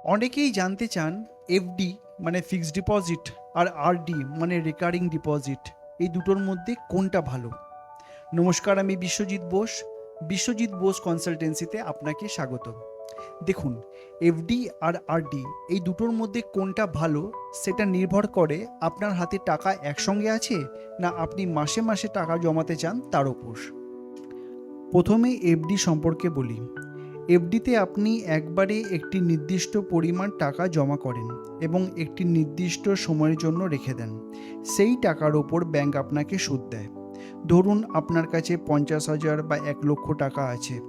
অনেকেই জানতে চান এফডি মানে ফিক্সড ডিপোজিট আর আরডি মানে রেকারিং ডিপোজিট, এই দুটোর মধ্যে কোনটা ভালো। নমস্কার, আমি বিশ্বজিৎ বোস কনসালটেন্সিতে আপনাকে স্বাগত। দেখুন, এফডি আর আরডি এই দুটোর মধ্যে কোনটা ভালো সেটা নির্ভর করে আপনার হাতে টাকা একসঙ্গে আছে না আপনি মাসে মাসে টাকা জমাতে চান তার উপর। প্রথমে এফডি সম্পর্কে বলি। এফডিতে আপনি একবারে একটি নির্দিষ্ট পরিমাণ টাকা জমা করেন এবং একটি নির্দিষ্ট সময়ের জন্য রেখে দেন। সেই টাকার ওপর ব্যাংক আপনাকে সুদ দেয়। ধরুন আপনার কাছে 50,000 বা 1,00,000 টাকা আছে,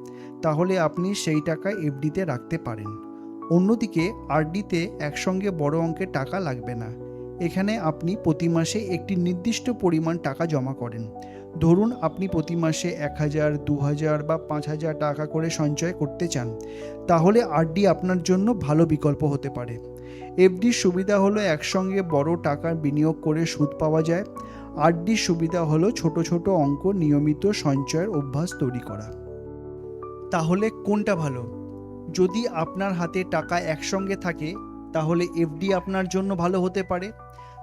তাহলে আপনি সেই টাকা এফডিতে রাখতে পারেন। অন্যদিকে আরডিতে একসঙ্গে বড় অঙ্কের টাকা লাগবে না। এখানে আপনি প্রতি মাসে একটি নির্দিষ্ট পরিমাণ টাকা জমা করেন। ধরুন আপনি প্রতি মাসে 1,000, 2,000 বা 5,000 টাকা করে সঞ্চয় করতে চান, তাহলে আরডি আপনার জন্য ভালো বিকল্প হতে পারে। এফডির সুবিধা হলো একসঙ্গে বড় টাকার বিনিয়োগ করে সুদ পাওয়া যায়। আরডির সুবিধা হলো ছোট ছোট অঙ্ক নিয়মিত সঞ্চয়ের অভ্যাস তৈরি করা। তাহলে কোনটা ভালো? যদি আপনার হাতে টাকা একসঙ্গে থাকে তাহলে এফডি আপনার জন্য ভালো হতে পারে,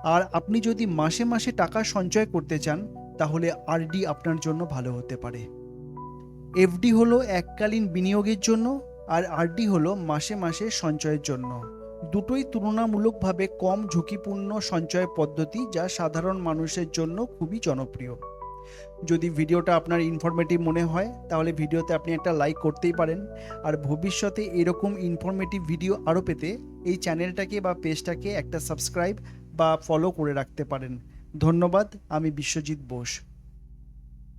আর আপনি যদি মাসে মাসে টাকা সঞ্চয় করতে চান তাহলে আরডি আপনার জন্য ভালো হতে পারে। এফডি হলো এককালীন বিনিয়োগের জন্য আর আরডি হলো মাসে মাসে সঞ্চয়ের জন্য। দুটোই তুলনামূলকভাবে কম ঝুঁকিপূর্ণ সঞ্চয় পদ্ধতি, যা সাধারণ মানুষের জন্য খুবই জনপ্রিয়। যদি ভিডিওটা আপনার ইনফরমেটিভ মনে হয় তাহলে ভিডিওতে আপনি একটা লাইক করতেই পারেন। আর ভবিষ্যতে এরকম ইনফরমেটিভ ভিডিও আরও পেতে এই চ্যানেলটাকে বা পেজটাকে একটা সাবস্ক্রাইব বা ফলো করে রাখতে পারেন। ধন্যবাদ। আমি বিশ্বজিৎ বোস।